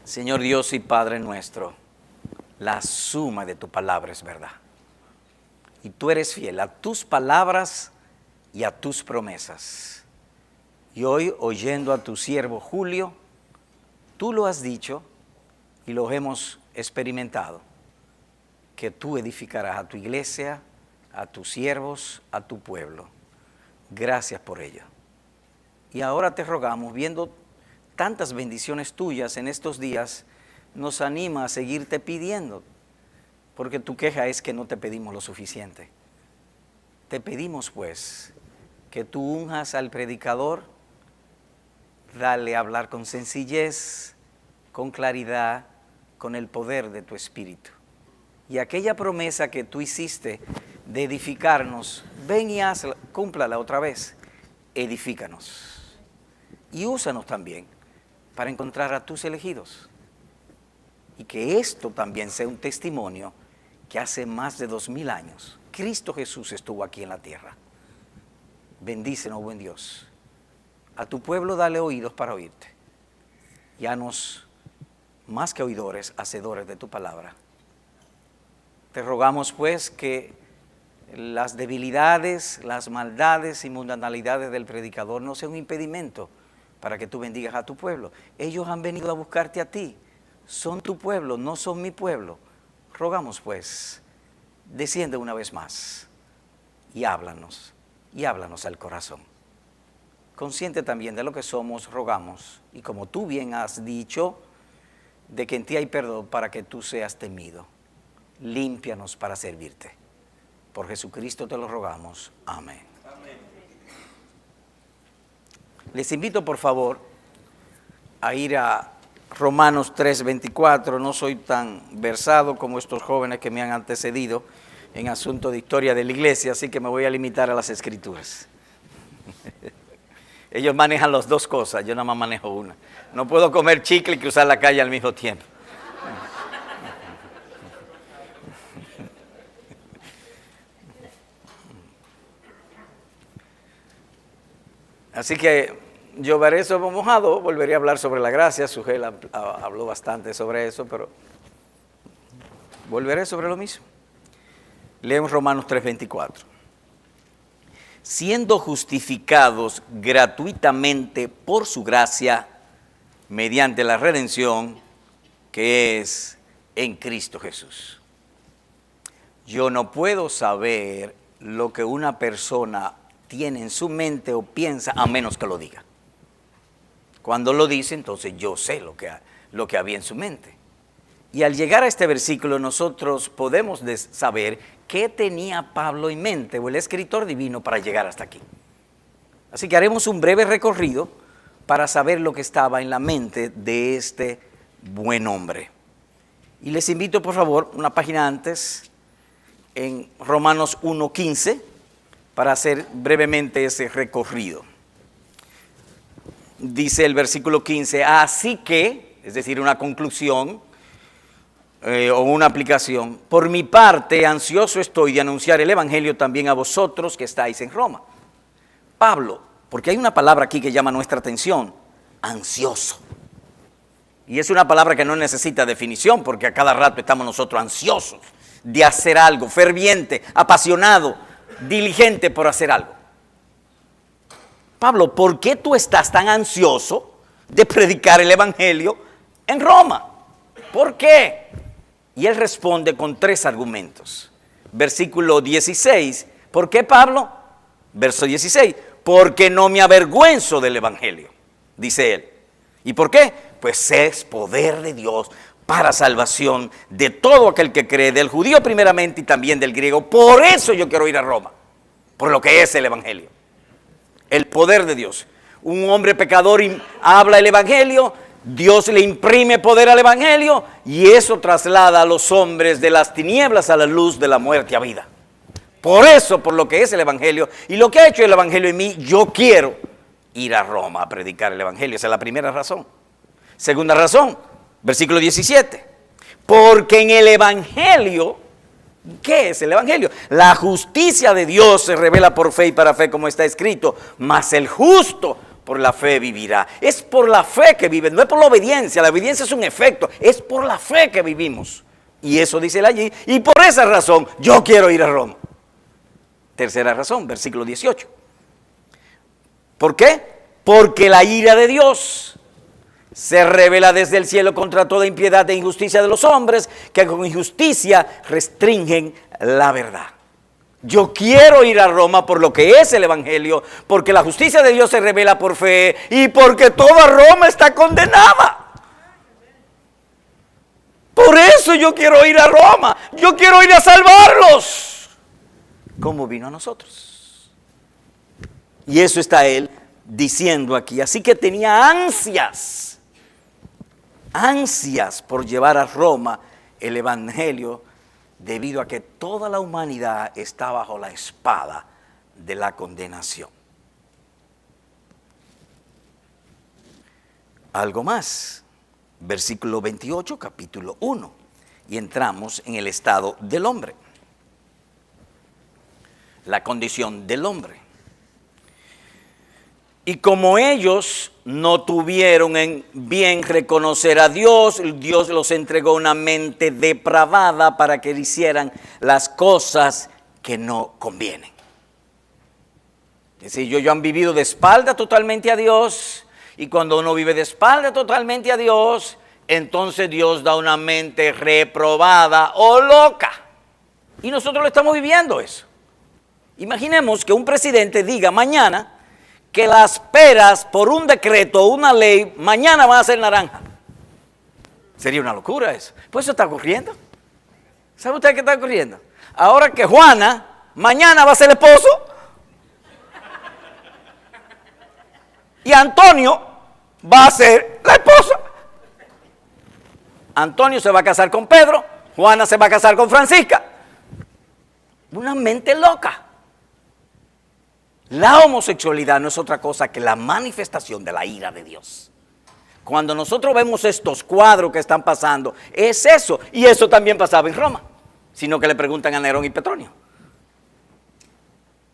Señor Dios y Padre nuestro, la suma de tu palabra es verdad. Y tú eres fiel a tus palabras y a tus promesas. Y hoy, oyendo a tu siervo Julio, tú lo has dicho y lo hemos experimentado, que tú edificarás a tu iglesia, a tus siervos, a tu pueblo. Gracias por ello. Y ahora te rogamos, viendo tantas bendiciones tuyas en estos días, nos anima a seguirte pidiendo, porque tu queja es que no te pedimos lo suficiente. Te pedimos pues que tú unjas al predicador, dale a hablar con sencillez, con claridad, con el poder de tu espíritu. Y aquella promesa que tú hiciste de edificarnos, ven y hazla, cúmplala otra vez, edifícanos. Y úsanos también para encontrar a tus elegidos. Y que esto también sea un testimonio que hace más de 2000 años Cristo Jesús estuvo aquí en la tierra. Bendícenos, buen Dios. A tu pueblo dale oídos para oírte. Y hanos más que oidores, hacedores de tu palabra. Te rogamos pues que las debilidades, las maldades y mundanalidades del predicador no sean un impedimento para que tú bendigas a tu pueblo. Ellos han venido a buscarte a ti. Son tu pueblo, no son mi pueblo. Rogamos pues, desciende una vez más y háblanos al corazón. Consciente también de lo que somos, rogamos, y como tú bien has dicho, de que en ti hay perdón para que tú seas temido. Límpianos para servirte. Por Jesucristo te lo rogamos. Amén. Les invito por favor a ir a Romanos 3:24. No soy tan versado como estos jóvenes que me han antecedido en asuntos de historia de la iglesia, así que me voy a limitar a las Escrituras. Ellos manejan las dos cosas, yo nada más manejo una. No puedo comer chicle y cruzar la calle al mismo tiempo. Así que lloveré sobre mojado, volveré a hablar sobre la gracia. Sujel habló bastante sobre eso, pero volveré sobre lo mismo. Leemos Romanos 3:24. Siendo justificados gratuitamente por su gracia, mediante la redención que es en Cristo Jesús. Yo no puedo saber lo que una persona tiene en su mente o piensa a menos que lo diga. Cuando lo dice, entonces yo sé lo que había en su mente. Y al llegar a este versículo nosotros podemos saber qué tenía Pablo en mente o el escritor divino para llegar hasta aquí. Así que haremos un breve recorrido para saber lo que estaba en la mente de este buen hombre. Y les invito por favor, una página antes, en Romanos 1:15, para hacer brevemente ese recorrido. Dice el versículo 15, así que, es decir, una conclusión o una aplicación, por mi parte ansioso estoy de anunciar el evangelio también a vosotros que estáis en Roma. Pablo, porque hay una palabra aquí que llama nuestra atención, ansioso. Y es una palabra que no necesita definición, porque a cada rato estamos nosotros ansiosos de hacer algo, ferviente, apasionado, diligente por hacer algo. Pablo, ¿por qué tú estás tan ansioso de predicar el evangelio en Roma? ¿Por qué? Y él responde con 3 argumentos. Versículo 16, ¿por qué, Pablo? Verso 16, porque no me avergüenzo del evangelio, dice él. ¿Y por qué? Pues es poder de Dios para salvación de todo aquel que cree, del judío primeramente y también del griego. Por eso yo quiero ir a Roma, por lo que es el evangelio, el poder de Dios. Un hombre pecador habla el evangelio, Dios le imprime poder al evangelio y eso traslada a los hombres de las tinieblas a la luz, de la muerte a vida. Por eso, por lo que es el evangelio y lo que ha hecho el evangelio en mí, yo quiero ir a Roma a predicar el evangelio. Esa es la primera razón. Segunda razón, versículo 17, porque en el evangelio, ¿qué es el evangelio? La justicia de Dios se revela por fe y para fe, como está escrito, mas el justo por la fe vivirá. Es por la fe que vive, no es por la obediencia es un efecto, es por la fe que vivimos. Y eso dice él allí, y por esa razón yo quiero ir a Roma. Tercera razón, versículo 18. ¿Por qué? Porque la ira de Dios se revela desde el cielo contra toda impiedad e injusticia de los hombres, que con injusticia restringen la verdad. Yo quiero ir a Roma por lo que es el Evangelio, porque la justicia de Dios se revela por fe y porque toda Roma está condenada. Por eso yo quiero ir a Roma, yo quiero ir a salvarlos, como vino a nosotros. Y eso está él diciendo aquí. Así que tenía ansias por llevar a Roma el Evangelio, debido a que toda la humanidad está bajo la espada de la condenación. Algo más, versículo 28, capítulo 1, y entramos en el estado del hombre, la condición del hombre. Y como ellos no tuvieron en bien reconocer a Dios, Dios los entregó una mente depravada para que hicieran las cosas que no convienen. Es decir, ellos han vivido de espalda totalmente a Dios, y cuando uno vive de espalda totalmente a Dios, entonces Dios da una mente reprobada o loca. Y nosotros lo estamos viviendo eso. Imaginemos que un presidente diga mañana que las peras por un decreto o una ley mañana van a ser naranja. Sería una locura eso. Pues eso está ocurriendo. ¿Sabe usted qué está ocurriendo? Ahora que Juana mañana va a ser esposo y Antonio va a ser la esposa. Antonio se va a casar con Pedro, Juana se va a casar con Francisca. Una mente loca. La homosexualidad no es otra cosa que la manifestación de la ira de Dios. Cuando nosotros vemos estos cuadros que están pasando, es eso. Y eso también pasaba en Roma. Sino que le preguntan a Nerón y Petronio.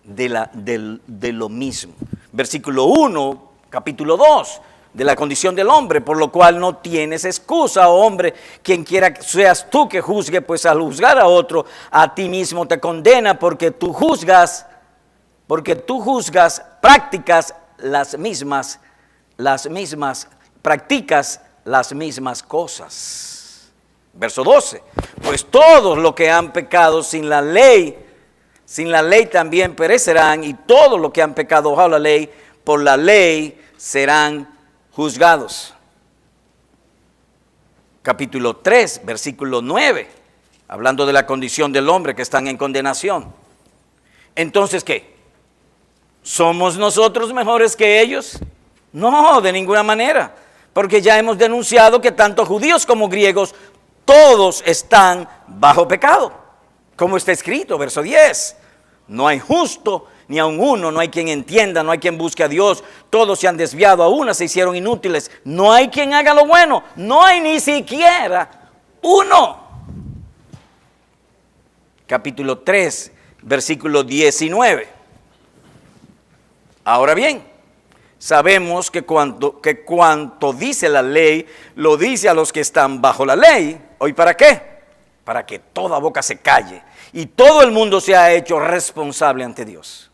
De lo mismo. Versículo 1, capítulo 2, de la condición del hombre, por lo cual no tienes excusa, oh hombre, quien quiera que seas tú que juzgue, pues al juzgar a otro, a ti mismo te condena, porque tú juzgas, practicas las mismas cosas. Verso 12, pues todos los que han pecado sin la ley también perecerán, y todos los que han pecado bajo la ley, por la ley serán juzgados. Capítulo 3, versículo 9, hablando de la condición del hombre que están en condenación. Entonces, ¿qué? ¿Somos nosotros mejores que ellos? No, de ninguna manera, porque ya hemos denunciado que tanto judíos como griegos, todos están bajo pecado. Como está escrito, verso 10, no hay justo ni aun uno, no hay quien entienda, no hay quien busque a Dios, todos se han desviado, a una se hicieron inútiles, no hay quien haga lo bueno, no hay ni siquiera uno. Capítulo 3, versículo 19. Ahora bien, sabemos que cuanto dice la ley, lo dice a los que están bajo la ley. ¿Hoy para qué? Para que toda boca se calle y todo el mundo sea hecho responsable ante Dios.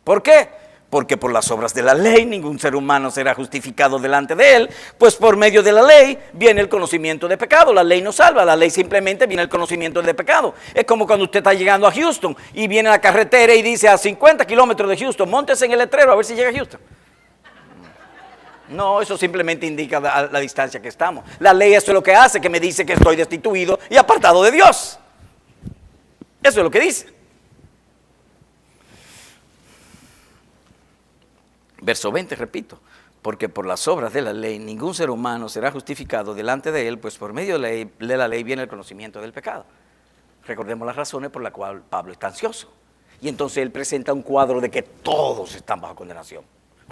¿Por qué? Porque por las obras de la ley ningún ser humano será justificado delante de él, pues por medio de la ley viene el conocimiento de pecado. La ley no salva, la ley simplemente viene el conocimiento de pecado. Es como cuando usted está llegando a Houston y viene a la carretera y dice a 50 kilómetros de Houston, móntese en el letrero a ver si llega a Houston. No, eso simplemente indica la distancia que estamos. La ley eso es lo que hace, que me dice que estoy destituido y apartado de Dios. Eso es lo que dice. Verso 20, repito, porque por las obras de la ley ningún ser humano será justificado delante de él, pues por medio de la ley viene el conocimiento del pecado. Recordemos las razones por las cuales Pablo está ansioso. Y entonces él presenta un cuadro de que todos están bajo condenación.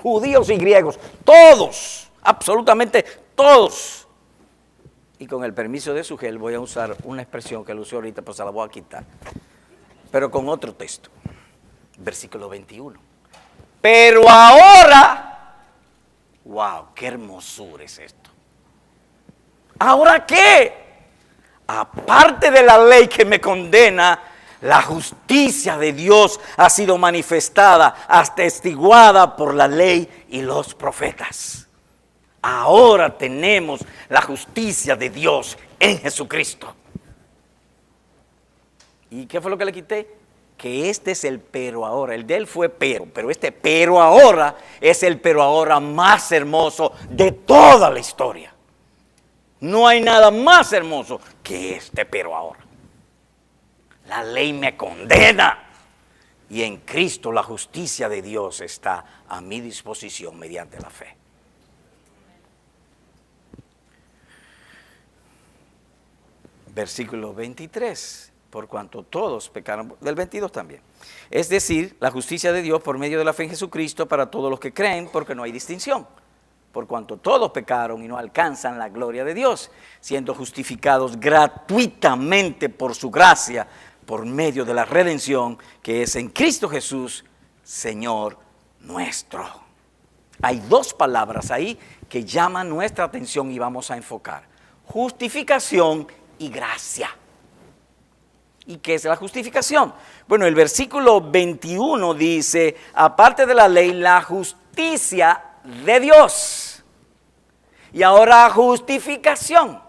Judíos y griegos, todos, absolutamente todos. Y con el permiso de Sugel voy a usar una expresión que lo usé ahorita, pues se la voy a quitar. Pero con otro texto, versículo 21. Pero ahora ¡Wow! ¡Qué hermosura es esto! ¿Ahora qué? Aparte de la ley que me condena, la justicia de Dios ha sido manifestada, atestiguada por la ley y los profetas. Ahora tenemos la justicia de Dios en Jesucristo. ¿Y qué fue lo que le quité? Que este es el pero ahora. El de él fue pero este pero ahora es el pero ahora más hermoso de toda la historia. No hay nada más hermoso que este pero ahora. La ley me condena y en Cristo la justicia de Dios está a mi disposición mediante la fe. Versículo 23, por cuanto todos pecaron, del 22 también. Es decir, la justicia de Dios por medio de la fe en Jesucristo para todos los que creen, porque no hay distinción. Por cuanto todos pecaron y no alcanzan la gloria de Dios, siendo justificados gratuitamente por su gracia, por medio de la redención que es en Cristo Jesús, Señor nuestro. Hay dos palabras ahí que llaman nuestra atención y vamos a enfocar. Justificación y gracia. ¿Y qué es la justificación? Bueno, el versículo 21 dice, aparte de la ley, la justicia de Dios. Y ahora justificación.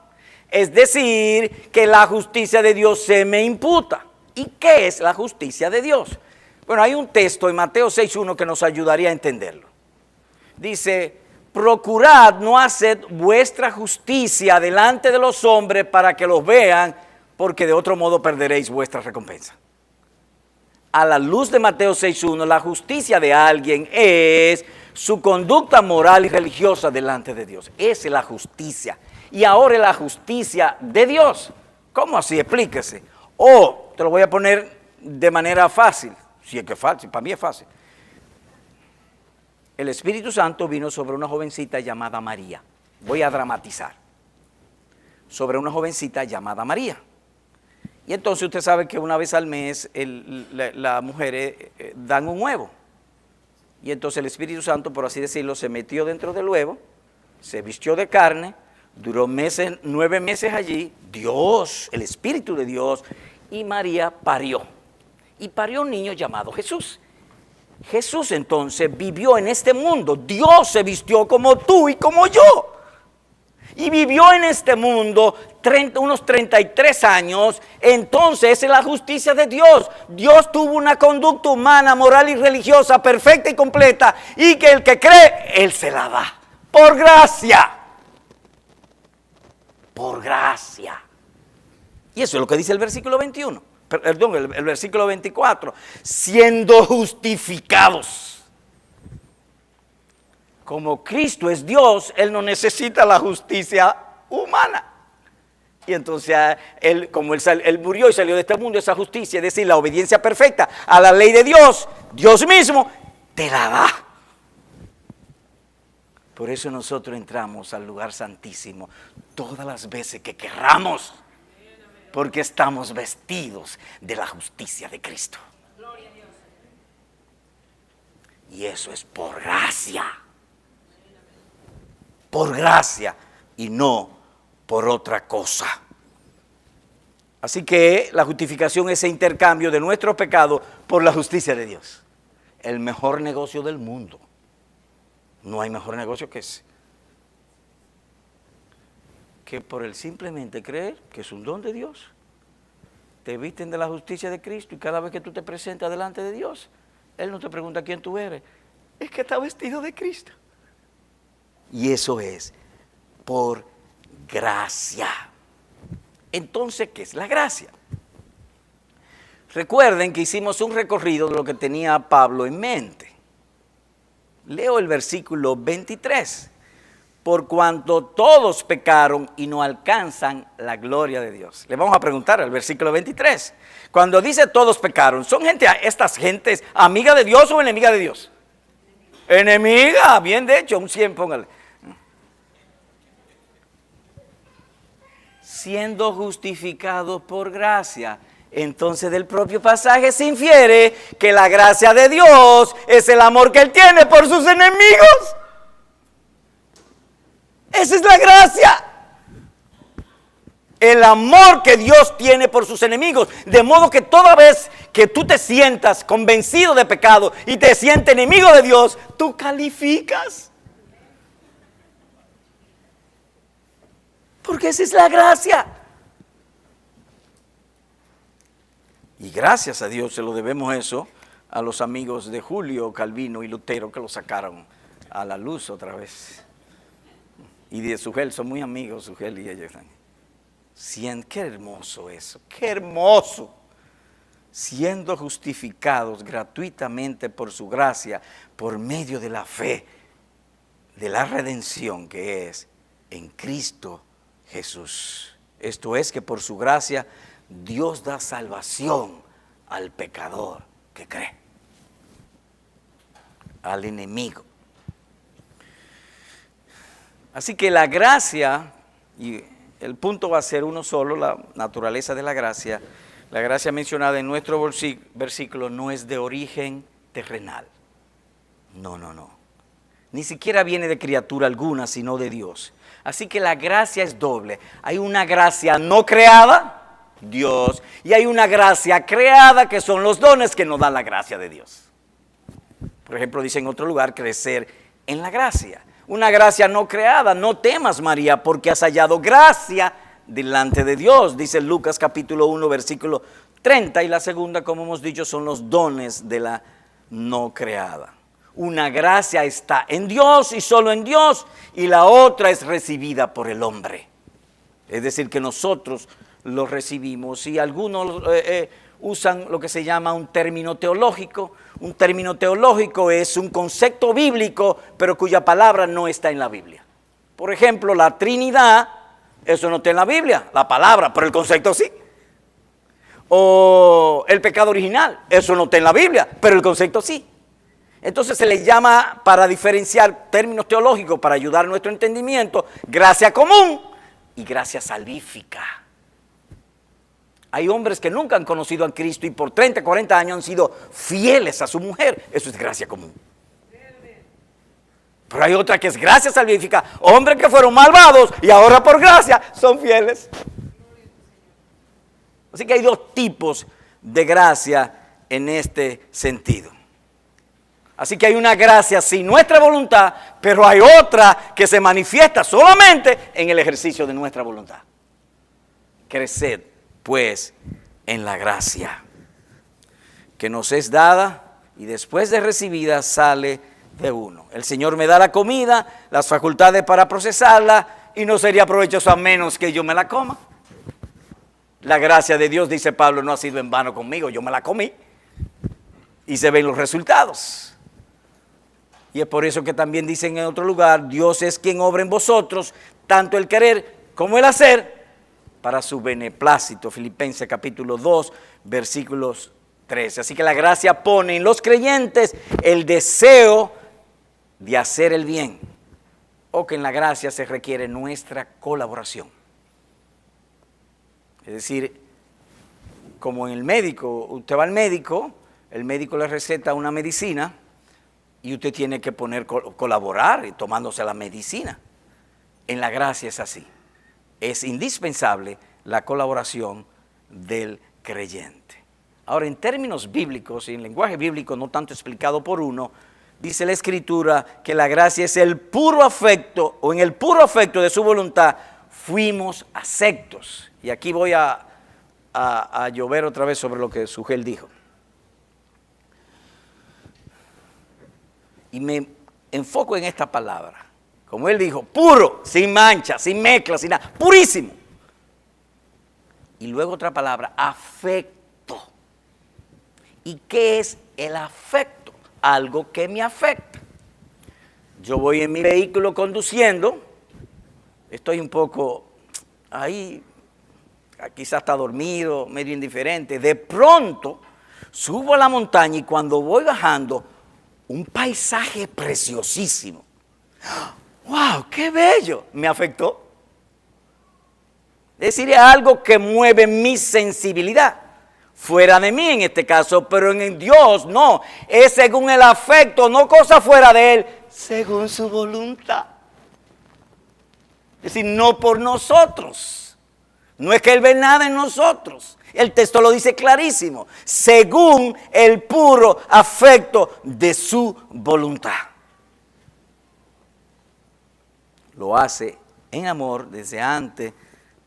Es decir, que la justicia de Dios se me imputa. ¿Y qué es la justicia de Dios? Bueno, hay un texto en Mateo 6:1 que nos ayudaría a entenderlo. Dice, procurad no hacer vuestra justicia delante de los hombres para que los vean, porque de otro modo perderéis vuestra recompensa. A la luz de Mateo 6:1, la justicia de alguien es su conducta moral y religiosa delante de Dios. Esa es la justicia. Y ahora es la justicia de Dios. ¿Cómo así? Explíquese. Te lo voy a poner de manera fácil. Si es que es fácil, para mí es fácil. El Espíritu Santo vino sobre una jovencita llamada María. Voy a dramatizar. Sobre una jovencita llamada María. Y entonces usted sabe que una vez al mes las mujeres dan un huevo. Y entonces el Espíritu Santo, por así decirlo, se metió dentro del huevo, se vistió de carne, duró 9 meses allí, Dios, el Espíritu de Dios, y María parió. Y parió un niño llamado Jesús. Jesús entonces vivió en este mundo. Dios se vistió como tú y como yo. Y vivió en este mundo unos 33 años. Entonces esa es la justicia de Dios. Dios tuvo una conducta humana, moral y religiosa perfecta y completa. Y que el que cree, Él se la da. Por gracia. Por gracia. Y eso es lo que dice el versículo 21. Perdón, el versículo 24. Siendo justificados. Como Cristo es Dios, Él no necesita la justicia humana. Y entonces, como él murió y salió de este mundo, esa justicia, es decir, la obediencia perfecta a la ley de Dios, Dios mismo te la da. Por eso nosotros entramos al lugar santísimo todas las veces que querramos, porque estamos vestidos de la justicia de Cristo. Y eso es por gracia. Por gracia y no por otra cosa. Así que la justificación es ese intercambio de nuestro pecado por la justicia de Dios. El mejor negocio del mundo. No hay mejor negocio que ese. Que por el simplemente creer que es un don de Dios, te visten de la justicia de Cristo y cada vez que tú te presentas delante de Dios, Él no te pregunta quién tú eres, es que está vestido de Cristo. Y eso es por gracia. Entonces, ¿qué es la gracia? Recuerden que hicimos un recorrido de lo que tenía Pablo en mente. Leo el versículo 23. Por cuanto todos pecaron y no alcanzan la gloria de Dios. Le vamos a preguntar al versículo 23. Cuando dice todos pecaron, ¿son estas gentes amiga de Dios o enemiga de Dios? Enemiga, bien de hecho, un 100, póngale. Siendo justificados por gracia. Entonces del propio pasaje se infiere que la gracia de Dios es el amor que Él tiene por sus enemigos. Esa es la gracia. El amor que Dios tiene por sus enemigos. De modo que toda vez que tú te sientas convencido de pecado y te sientes enemigo de Dios, tú calificas. Porque esa es la gracia. Y gracias a Dios se lo debemos eso a los amigos de Julio, Calvino y Lutero, que lo sacaron a la luz otra vez. Y de Sugel, son muy amigos Sugel y ellos. Qué hermoso eso, qué hermoso. Siendo justificados gratuitamente por su gracia, por medio de la fe, de la redención que es en Cristo Jesús. Esto es que por su gracia Dios da salvación al pecador que cree, al enemigo. Así que la gracia, y el punto va a ser uno solo, la naturaleza de la gracia. La gracia mencionada en nuestro versículo no es de origen terrenal. No. Ni siquiera viene de criatura alguna, sino de Dios. Así que la gracia es doble. Hay una gracia no creada, Dios, y hay una gracia creada, que son los dones que nos dan la gracia de Dios. Por ejemplo, dice en otro lugar, crecer en la gracia. Una gracia no creada. No temas, María, porque has hallado gracia delante de Dios. Dice Lucas capítulo 1, versículo 30. Y la segunda, como hemos dicho, son los dones de la no creada. Una gracia está en Dios y solo en Dios, y la otra es recibida por el hombre. Es decir, que nosotros lo recibimos, y algunos usan lo que se llama un término teológico. Un término teológico es un concepto bíblico, pero cuya palabra no está en la Biblia. Por ejemplo, la Trinidad, eso no está en la Biblia, la palabra, pero el concepto sí. O el pecado original, eso no está en la Biblia, pero el concepto sí. Entonces se le llama, para diferenciar términos teológicos, para ayudar a nuestro entendimiento, gracia común y gracia salvífica. Hay hombres que nunca han conocido a Cristo y por 30, 40 años han sido fieles a su mujer. Eso es gracia común. Pero hay otra que es gracia salvífica. Hombres que fueron malvados y ahora por gracia son fieles. Así que hay dos tipos de gracia en este sentido. Así que hay una gracia sin nuestra voluntad, pero hay otra que se manifiesta solamente en el ejercicio de nuestra voluntad. Creced, pues, en la gracia que nos es dada y después de recibida sale de uno. El Señor me da la comida, las facultades para procesarla, y no sería provechoso a menos que yo me la coma. La gracia de Dios, dice Pablo, no ha sido en vano conmigo, yo me la comí y se ven los resultados. Y es por eso que también dicen en otro lugar, Dios es quien obra en vosotros tanto el querer como el hacer para su beneplácito. Filipenses capítulo 2, versículos 13. Así que la gracia pone en los creyentes el deseo de hacer el bien, o que en la gracia se requiere nuestra colaboración. Es decir, como en el médico, usted va al médico, el médico le receta una medicina y usted tiene que colaborar tomándose la medicina. En la gracia es así. Es indispensable la colaboración del creyente. Ahora, en términos bíblicos y en lenguaje bíblico no tanto explicado por uno, dice la Escritura que la gracia es el puro afecto, o en el puro afecto de su voluntad fuimos aceptos. Y aquí voy a llover otra vez sobre lo que Sugel dijo. Y me enfoco en esta palabra. Como él dijo, puro, sin mancha, sin mezcla, sin nada, purísimo. Y luego otra palabra, afecto. ¿Y qué es el afecto? Algo que me afecta. Yo voy en mi vehículo conduciendo, estoy un poco ahí, quizás está dormido, medio indiferente. De pronto subo a la montaña y cuando voy bajando, un paisaje preciosísimo. ¡Wow! ¡Qué bello! Me afectó. Es decir, es algo que mueve mi sensibilidad. Fuera de mí en este caso, pero en Dios no. Es según el afecto, no cosa fuera de Él, según su voluntad. Es decir, no por nosotros. No es que Él ve nada en nosotros. El texto lo dice clarísimo. Según el puro afecto de su voluntad. Lo hace en amor desde antes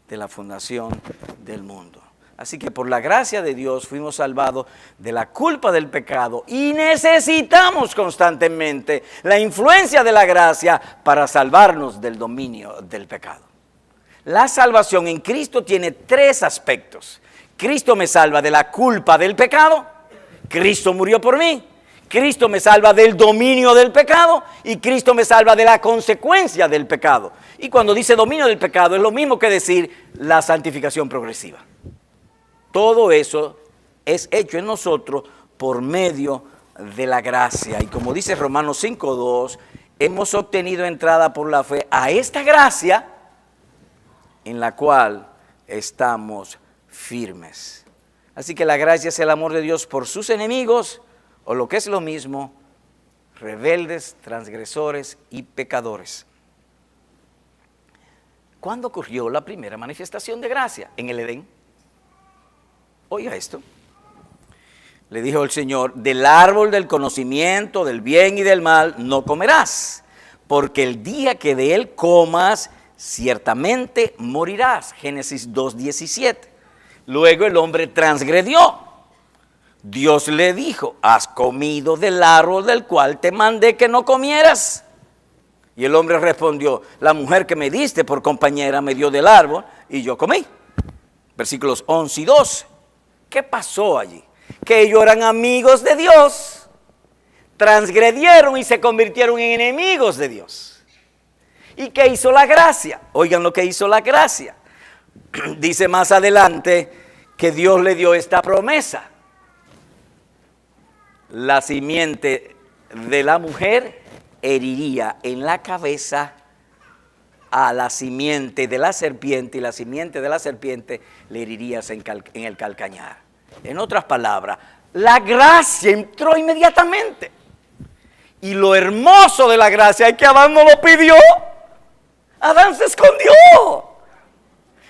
de la fundación del mundo. Así que por la gracia de Dios fuimos salvados de la culpa del pecado y necesitamos constantemente la influencia de la gracia para salvarnos del dominio del pecado. La salvación en Cristo tiene tres aspectos. Cristo me salva de la culpa del pecado, Cristo murió por mí, Cristo me salva del dominio del pecado y Cristo me salva de la consecuencia del pecado. Y cuando dice dominio del pecado es lo mismo que decir la santificación progresiva. Todo eso es hecho en nosotros por medio de la gracia. Y como dice Romanos 5:2, hemos obtenido entrada por la fe a esta gracia en la cual estamos firmes. Así que la gracia es el amor de Dios por sus enemigos, o lo que es lo mismo, rebeldes, transgresores y pecadores. ¿Cuándo ocurrió la primera manifestación de gracia? En el Edén. Oiga esto. Le dijo el Señor, del árbol del conocimiento del bien y del mal no comerás, porque el día que de él comas, ciertamente morirás. Génesis 2:17. Luego el hombre transgredió. Dios le dijo, has comido del árbol del cual te mandé que no comieras. Y el hombre respondió, la mujer que me diste por compañera me dio del árbol y yo comí. Versículos 11 y 12. ¿Qué pasó allí? Que ellos eran amigos de Dios, transgredieron y se convirtieron en enemigos de Dios. ¿Y qué hizo la gracia? Oigan lo que hizo la gracia. Dice más adelante que Dios le dio esta promesa. La simiente de la mujer heriría en la cabeza a la simiente de la serpiente y la simiente de la serpiente le heriría en el calcañar. En otras palabras, la gracia entró inmediatamente. Y lo hermoso de la gracia es que Adán no lo pidió. Adán se escondió.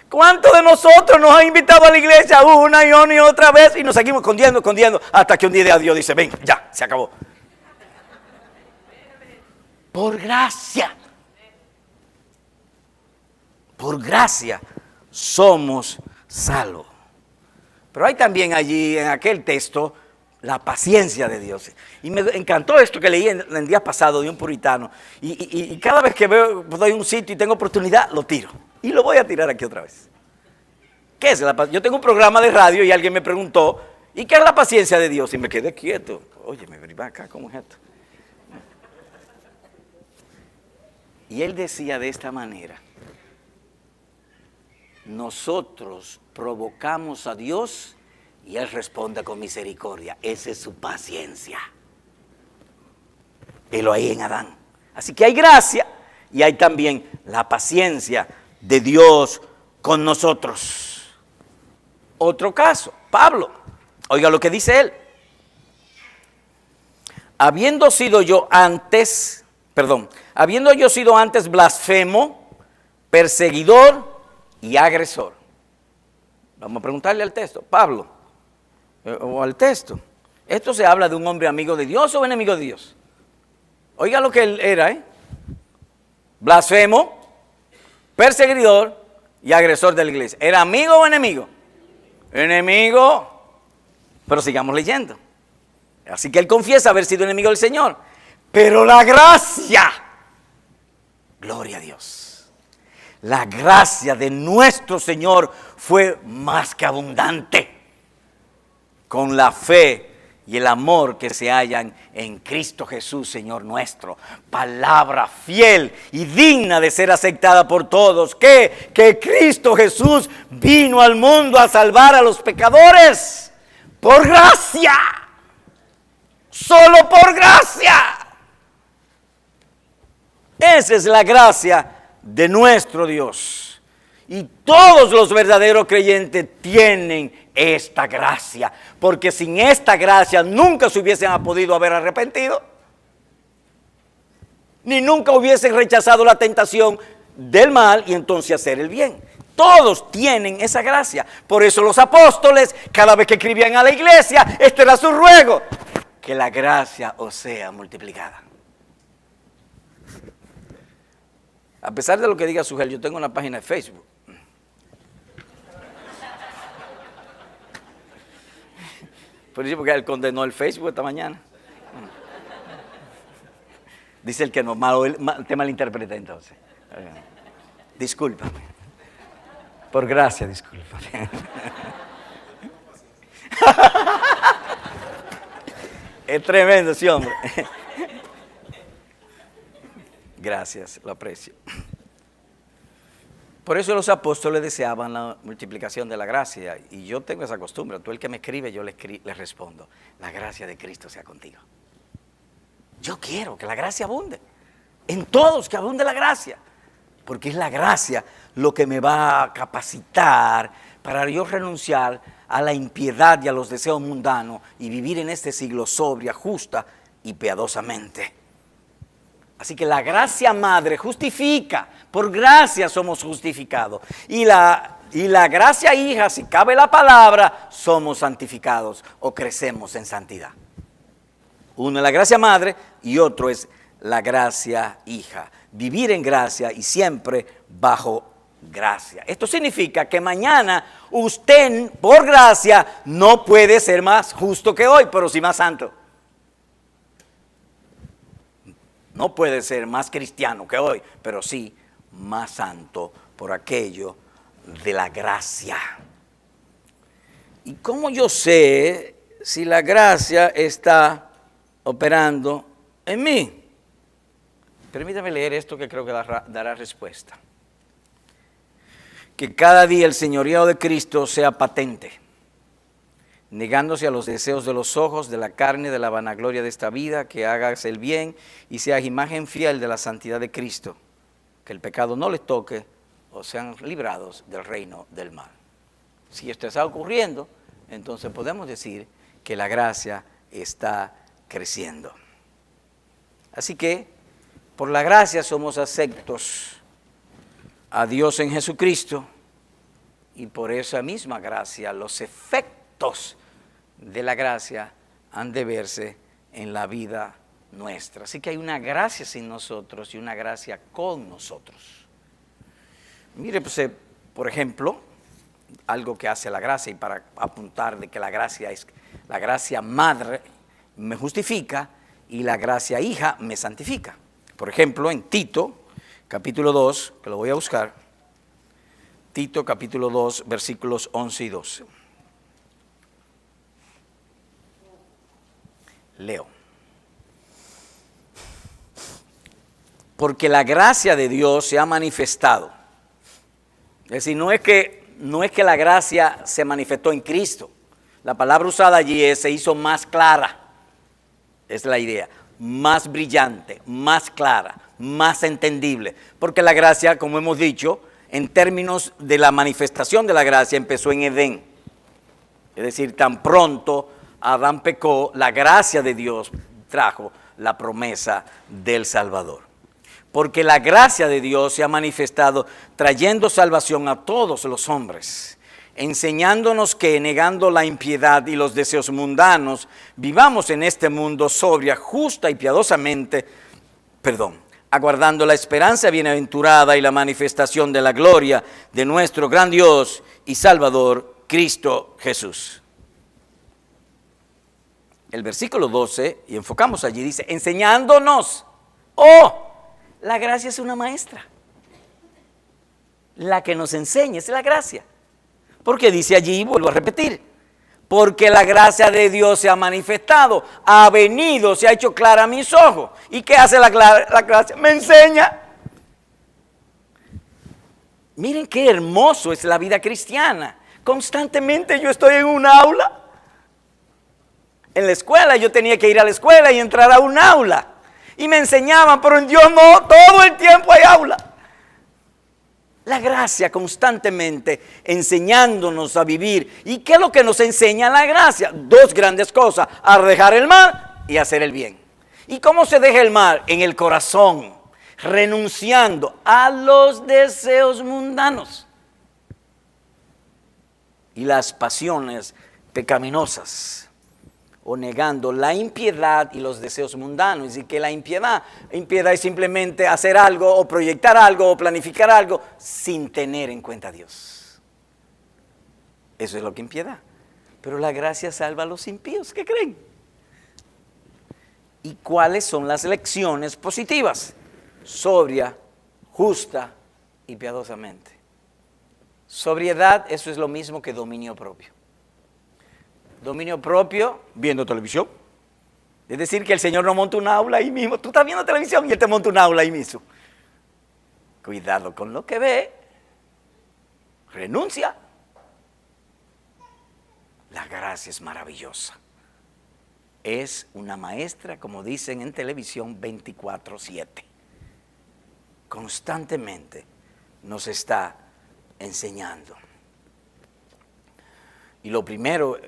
¿Cuántos de nosotros nos han invitado a la iglesia una y otra vez y nos seguimos escondiendo, hasta que un día Dios dice, ven, ya, se acabó? Por gracia. Por gracia somos salvos. Pero hay también allí en aquel texto la paciencia de Dios. Y me encantó esto que leí en el día pasado de un puritano. Y cada vez que veo, doy un sitio y tengo oportunidad, lo tiro. Y lo voy a tirar aquí otra vez. ¿Qué es la paciencia? Yo tengo un programa de radio y alguien me preguntó, ¿y qué es la paciencia de Dios? Y me quedé quieto. Oye, me ven acá, ¿cómo es esto? Y él decía de esta manera, nosotros provocamos a Dios y Él responde con misericordia. Esa es su paciencia. Lo hay en Adán. Así que hay gracia y hay también la paciencia de Dios con nosotros. Otro caso, Pablo. Oiga lo que dice él. Habiendo yo sido antes blasfemo, perseguidor y agresor. Vamos a preguntarle al texto, Pablo, o al texto. ¿Esto se habla de un hombre amigo de Dios o enemigo de Dios? Oiga lo que él era, blasfemo, perseguidor y agresor de la iglesia. ¿Era amigo o enemigo? Enemigo. Pero sigamos leyendo. Así que él confiesa haber sido enemigo del Señor. Pero la gracia, gloria a Dios, la gracia de nuestro Señor fue más que abundante con la fe y el amor que se hallan en Cristo Jesús, Señor nuestro. Palabra fiel y digna de ser aceptada por todos. Que Cristo Jesús vino al mundo a salvar a los pecadores por gracia. Solo por gracia. Esa es la gracia de nuestro Dios. Y todos los verdaderos creyentes tienen esta gracia. Porque sin esta gracia nunca se hubiesen podido haber arrepentido. Ni nunca hubiesen rechazado la tentación del mal y entonces hacer el bien. Todos tienen esa gracia. Por eso los apóstoles, cada vez que escribían a la iglesia, este era su ruego: que la gracia os sea multiplicada. A pesar de lo que diga Sugel, yo tengo una página de Facebook. Por eso, porque él condenó el Facebook esta mañana. Dice el que no, te malinterpreté entonces. Discúlpame. Por gracia, discúlpame. Es tremendo ese hombre. Gracias, lo aprecio. Por eso los apóstoles deseaban la multiplicación de la gracia. Y yo tengo esa costumbre. Tú el que me escribe, yo le respondo: la gracia de Cristo sea contigo. Yo quiero que la gracia abunde. En todos, que abunde la gracia. Porque es la gracia lo que me va a capacitar para yo renunciar a la impiedad y a los deseos mundanos y vivir en este siglo sobria, justa y piadosamente. Así que la gracia madre justifica. Por gracia somos justificados. Y la gracia hija, si cabe la palabra, somos santificados o crecemos en santidad. Uno es la gracia madre y otro es la gracia hija. Vivir en gracia y siempre bajo gracia. Esto significa que mañana usted, por gracia, no puede ser más justo que hoy, pero sí más santo. No puede ser más cristiano que hoy, pero sí más santo por aquello de la gracia. ¿Y cómo yo sé si la gracia está operando en mí? Permítame leer esto que creo que dará respuesta. Que cada día el señorío de Cristo sea patente, negándose a los deseos de los ojos, de la carne, de la vanagloria de esta vida, que hagas el bien y seas imagen fiel de la santidad de Cristo, que el pecado no les toque o sean librados del reino del mal. Si esto está ocurriendo, entonces podemos decir que la gracia está creciendo. Así que por la gracia somos aceptos a Dios en Jesucristo, y por esa misma gracia los efectos de la gracia han de verse en la vida nuestra. Así que hay una gracia sin nosotros y una gracia con nosotros. Mire, pues, por ejemplo, algo que hace la gracia, y para apuntar de que la gracia madre me justifica y la gracia hija me santifica. Por ejemplo, en Tito, capítulo 2, que lo voy a buscar, Tito, capítulo 2, versículos 11 y 12. Leo. Porque la gracia de Dios se ha manifestado. Es decir, no es que la gracia se manifestó en Cristo. La palabra usada allí es: se hizo más clara. Es la idea. Más brillante, más clara, más entendible. Porque la gracia, como hemos dicho, en términos de la manifestación de la gracia, empezó en Edén. Es decir, tan pronto Adán pecó, la gracia de Dios trajo la promesa del Salvador. Porque la gracia de Dios se ha manifestado trayendo salvación a todos los hombres, enseñándonos que, negando la impiedad y los deseos mundanos, vivamos en este mundo sobria, justa y piadosamente, aguardando la esperanza bienaventurada y la manifestación de la gloria de nuestro gran Dios y Salvador, Cristo Jesús. El versículo 12, y enfocamos allí, dice: enseñándonos. La gracia es una maestra. La que nos enseña es la gracia. Porque dice allí, vuelvo a repetir, porque la gracia de Dios se ha manifestado, ha venido, se ha hecho clara a mis ojos. ¿Y qué hace la gracia? Me enseña. Miren qué hermoso es la vida cristiana. Constantemente yo estoy en un aula. En la escuela yo tenía que ir a la escuela y entrar a un aula. Y me enseñaban, pero en Dios no, todo el tiempo hay aula. La gracia constantemente enseñándonos a vivir. ¿Y qué es lo que nos enseña la gracia? Dos grandes cosas: a dejar el mal y hacer el bien. ¿Y cómo se deja el mal? En el corazón, renunciando a los deseos mundanos y las pasiones pecaminosas, o negando la impiedad y los deseos mundanos. Y que la impiedad es simplemente hacer algo, o proyectar algo, o planificar algo, sin tener en cuenta a Dios. Eso es lo que impiedad. Pero la gracia salva a los impíos, ¿qué creen? ¿Y cuáles son las lecciones positivas? Sobria, justa y piadosamente. Sobriedad, eso es lo mismo que dominio propio. Dominio propio, viendo televisión. Es decir, que el Señor no monta un aula ahí mismo. Tú estás viendo televisión y Él te monta un aula ahí mismo. Cuidado con lo que ve. Renuncia. La gracia es maravillosa. Es una maestra, como dicen en televisión, 24/7. Constantemente nos está enseñando. Y lo primero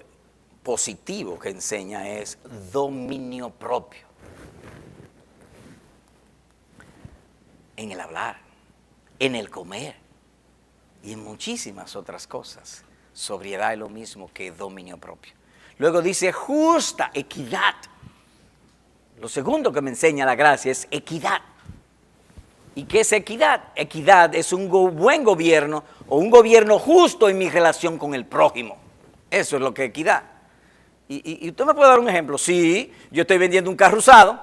positivo que enseña es dominio propio. En el hablar, en el comer y en muchísimas otras cosas. Sobriedad es lo mismo que dominio propio. Luego dice justa, equidad. Lo segundo que me enseña la gracia es equidad. ¿Y qué es equidad? Equidad es un buen gobierno o un gobierno justo en mi relación con el prójimo. Eso es lo que es equidad. Y usted me puede dar un ejemplo. Sí, yo estoy vendiendo un carro usado.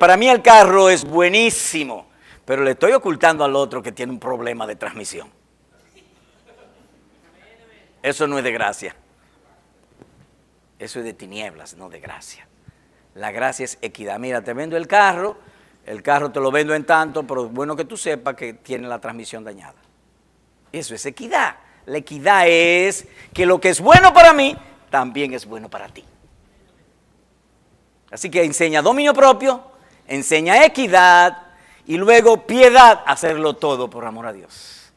Para mí el carro es buenísimo, pero le estoy ocultando al otro que tiene un problema de transmisión. Eso no es de gracia. Eso es de tinieblas, no de gracia. La gracia es equidad. Mira, te vendo el carro te lo vendo en tanto, pero es bueno que tú sepas que tiene la transmisión dañada. Eso es equidad. La equidad es que lo que es bueno para mí, también es bueno para ti. Así que enseña dominio propio, enseña equidad y luego piedad, hacerlo todo por amor a Dios.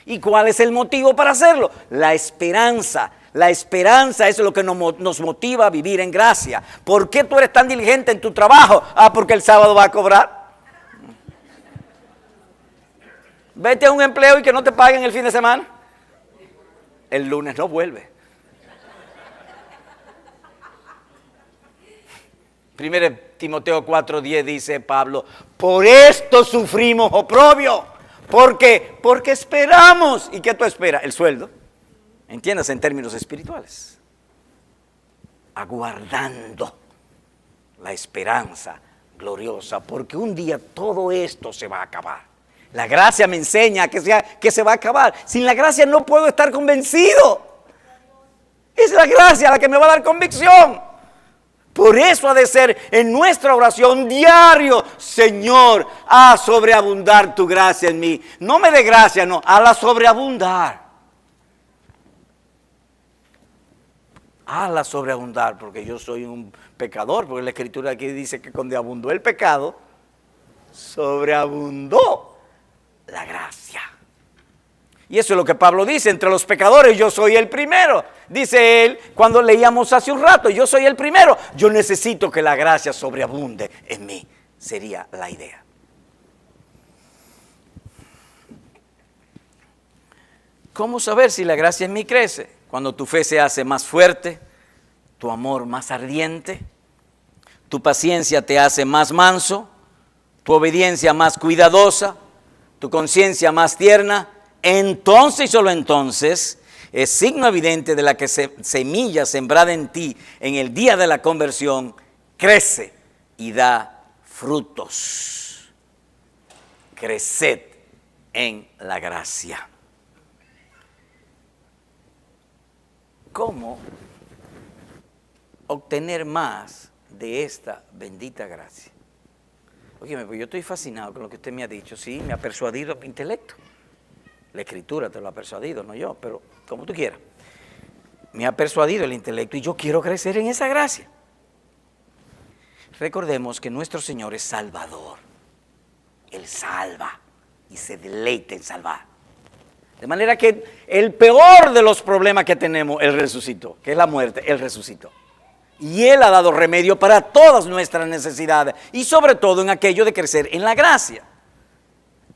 ¿Y cuál es el motivo para hacerlo? La esperanza. La esperanza es lo que nos motiva a vivir en gracia. ¿Por qué tú eres tan diligente en tu trabajo? Porque el sábado va a cobrar. Vete a un empleo y que no te paguen el fin de semana. El lunes no vuelve. 1 Timoteo 4:10 dice Pablo, por esto sufrimos oprobio. ¿Por qué? Porque esperamos. ¿Y qué tú esperas? El sueldo. Entiéndase en términos espirituales. Aguardando la esperanza gloriosa, porque un día todo esto se va a acabar. La gracia me enseña que se va a acabar. Sin la gracia no puedo estar convencido. Es la gracia la que me va a dar convicción. Por eso ha de ser en nuestra oración diario, Señor, haz sobreabundar tu gracia en mí. No me dé gracia, no, hazla sobreabundar. Hazla sobreabundar, porque yo soy un pecador, porque la Escritura aquí dice que cuando abundó el pecado, sobreabundó la gracia. Y eso es lo que Pablo dice, entre los pecadores yo soy el primero. Dice él, cuando leíamos hace un rato, yo soy el primero. Yo necesito que la gracia sobreabunde en mí, sería la idea. ¿Cómo saber si la gracia en mí crece? Cuando tu fe se hace más fuerte, tu amor más ardiente, tu paciencia te hace más manso, tu obediencia más cuidadosa, tu conciencia más tierna. Entonces y solo entonces es signo evidente de la que semilla sembrada en ti en el día de la conversión crece y da frutos. Creced en la gracia. ¿Cómo obtener más de esta bendita gracia? Oye, pues yo estoy fascinado con lo que usted me ha dicho. Sí, me ha persuadido mi intelecto. La Escritura te lo ha persuadido, no yo, pero como tú quieras. Me ha persuadido el intelecto y yo quiero crecer en esa gracia. Recordemos que nuestro Señor es Salvador. Él salva y se deleita en salvar. De manera que el peor de los problemas que tenemos, Él resucitó, que es la muerte, Él resucitó. Y Él ha dado remedio para todas nuestras necesidades y sobre todo en aquello de crecer en la gracia.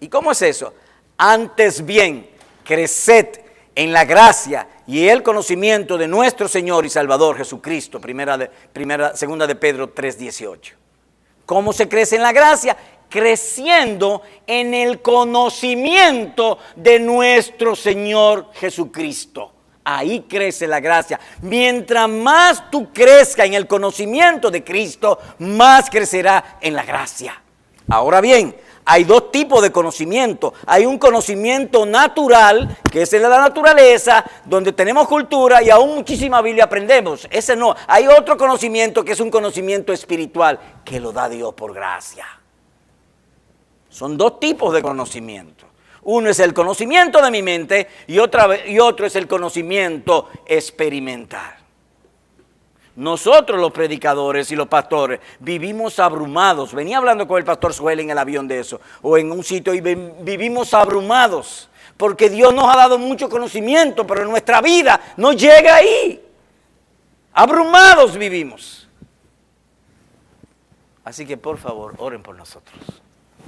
¿Y cómo es eso? Antes bien, creced en la gracia y el conocimiento de nuestro Señor y Salvador Jesucristo. Segunda de Pedro 3:18. ¿Cómo se crece en la gracia? Creciendo en el conocimiento de nuestro Señor Jesucristo. Ahí crece la gracia. Mientras más tú crezcas en el conocimiento de Cristo, más crecerá en la gracia. Ahora bien, hay dos tipos de conocimiento. Hay un conocimiento natural, que es el de la naturaleza, donde tenemos cultura y aún muchísima Biblia aprendemos. Ese no. Hay otro conocimiento que es un conocimiento espiritual, que lo da Dios por gracia. Son dos tipos de conocimiento. Uno es el conocimiento de mi mente y otro es el conocimiento experimental. Nosotros los predicadores y los pastores vivimos abrumados. Venía hablando con el pastor Suel en el avión de eso, o en un sitio, y vivimos abrumados, porque Dios nos ha dado mucho conocimiento, pero nuestra vida no llega ahí. Abrumados vivimos. Así que por favor, oren por nosotros.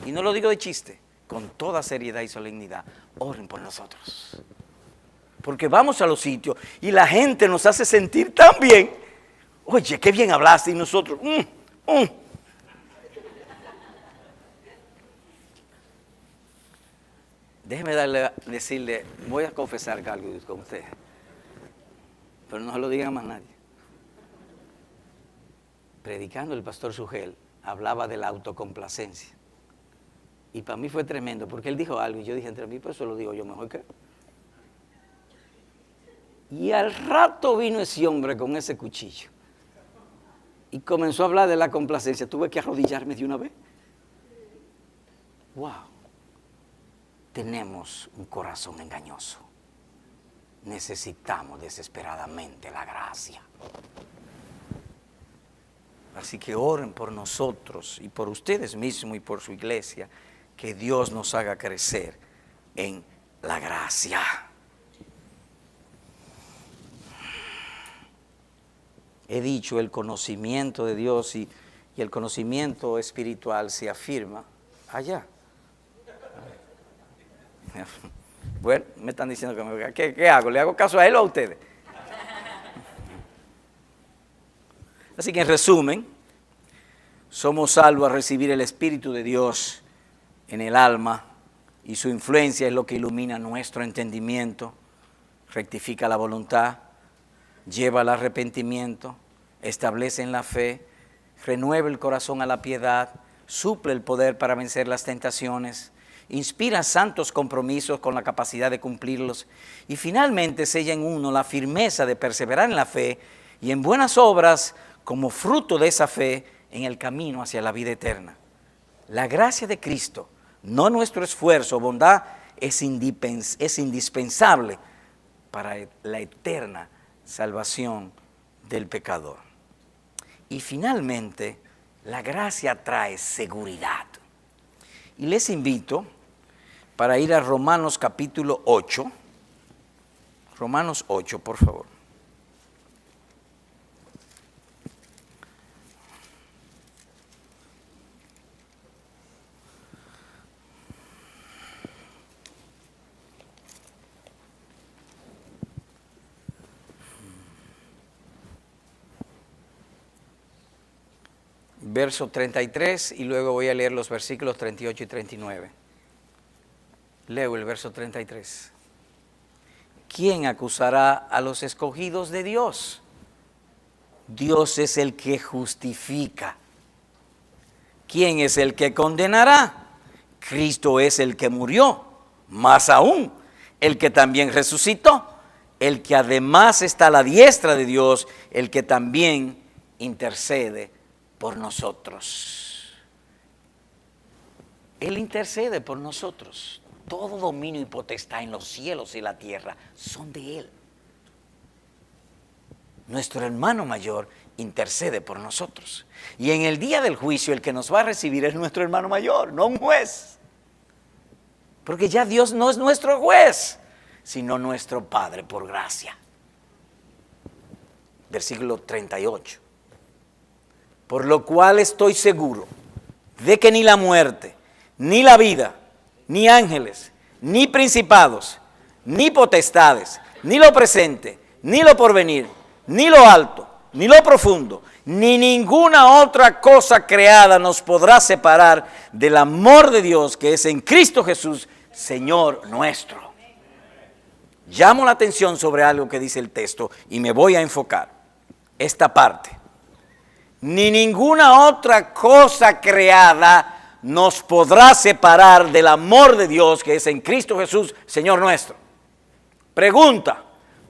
Y no lo digo de chiste, con toda seriedad y solemnidad, oren por nosotros. Porque vamos a los sitios y la gente nos hace sentir tan bien. Oye, qué bien hablaste, y nosotros, Déjeme decirle, voy a confesar algo con usted, pero no se lo digan a más nadie. Predicando el pastor Sugel, hablaba de la autocomplacencia. Y para mí fue tremendo, porque él dijo algo y yo dije entre mí, pues eso lo digo yo mejor que él. Y al rato vino ese hombre con ese cuchillo y comenzó a hablar de la complacencia. Tuve que arrodillarme de una vez. Wow. Tenemos un corazón engañoso. Necesitamos desesperadamente la gracia. Así que oren por nosotros y por ustedes mismos y por su iglesia, que Dios nos haga crecer en la gracia. He dicho, el conocimiento de Dios y el conocimiento espiritual se afirma allá. Bueno, me están diciendo que ¿qué hago? ¿Le hago caso a él o a ustedes? Así que en resumen, somos salvos a recibir el Espíritu de Dios en el alma, y su influencia es lo que ilumina nuestro entendimiento, rectifica la voluntad, lleva al arrepentimiento, establece en la fe, renueva el corazón a la piedad, suple el poder para vencer las tentaciones, inspira santos compromisos con la capacidad de cumplirlos y finalmente sella en uno la firmeza de perseverar en la fe y en buenas obras como fruto de esa fe en el camino hacia la vida eterna. La gracia de Cristo, no nuestro esfuerzo o bondad, es indispensable para la eterna salvación del pecador. Y finalmente, la gracia trae seguridad. Y les invito para ir a Romanos capítulo 8. Romanos 8, por favor. Verso 33 y luego voy a leer los versículos 38 y 39. Leo el verso 33. ¿Quién acusará a los escogidos de Dios? Dios es el que justifica. ¿Quién es el que condenará? Cristo es el que murió, más aún, el que también resucitó, el que además está a la diestra de Dios, el que también intercede por nosotros. Él intercede por nosotros. Todo dominio y potestad en los cielos y la tierra son de Él. Nuestro hermano mayor intercede por nosotros. Y en el día del juicio el que nos va a recibir es nuestro hermano mayor, no un juez. Porque ya Dios no es nuestro juez, sino nuestro Padre por gracia. Versículo 38. por lo cual estoy seguro de que ni la muerte, ni la vida, ni ángeles, ni principados, ni potestades, ni lo presente, ni lo porvenir, ni lo alto, ni lo profundo, ni ninguna otra cosa creada nos podrá separar del amor de Dios que es en Cristo Jesús, Señor nuestro. Llamo la atención sobre algo que dice el texto y me voy a enfocar. Esta parte. Ni ninguna otra cosa creada nos podrá separar del amor de Dios que es en Cristo Jesús, Señor nuestro. Pregunta,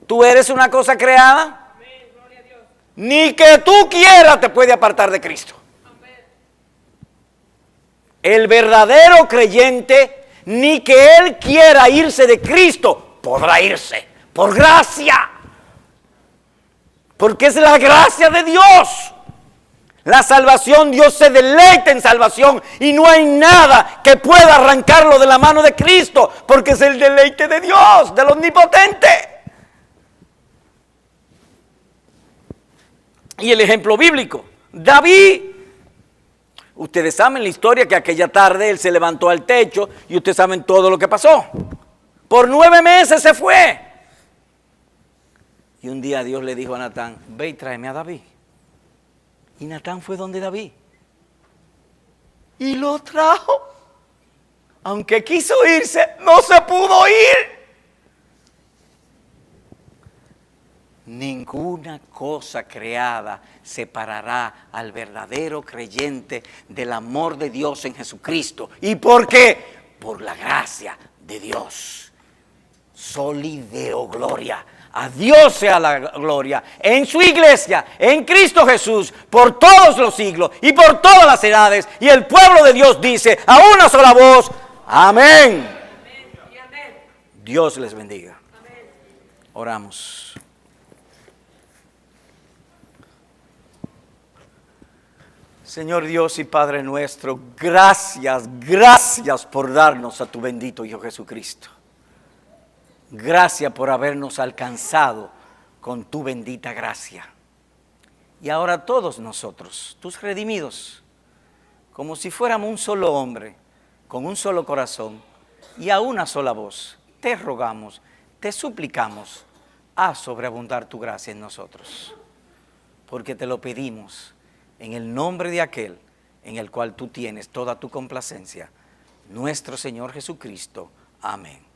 ¿tú eres una cosa creada? Amén, gloria a Dios. Ni que tú quieras te puede apartar de Cristo. Amén. El verdadero creyente, ni que él quiera irse de Cristo, podrá irse por gracia. Porque es la gracia de Dios. La salvación, Dios se deleita en salvación y no hay nada que pueda arrancarlo de la mano de Cristo, porque es el deleite de Dios, del Omnipotente. Y el ejemplo bíblico, David. Ustedes saben la historia que aquella tarde él se levantó al techo y ustedes saben todo lo que pasó. Por 9 meses se fue. Y un día Dios le dijo a Natán, ve y tráeme a David. Y Natán fue donde David. Y lo trajo. Aunque quiso irse, no se pudo ir. Ninguna cosa creada separará al verdadero creyente del amor de Dios en Jesucristo. ¿Y por qué? Por la gracia de Dios. Soli Deo gloria. A Dios sea la gloria en su iglesia, en Cristo Jesús, por todos los siglos y por todas las edades. Y el pueblo de Dios dice a una sola voz, amén. Amén y amén. Dios les bendiga. Amén. Oramos. Señor Dios y Padre nuestro, gracias por darnos a tu bendito Hijo Jesucristo. Gracias por habernos alcanzado con tu bendita gracia. Y ahora todos nosotros, tus redimidos, como si fuéramos un solo hombre, con un solo corazón y a una sola voz, te rogamos, te suplicamos, haz sobreabundar tu gracia en nosotros. Porque te lo pedimos en el nombre de aquel en el cual tú tienes toda tu complacencia, nuestro Señor Jesucristo. Amén.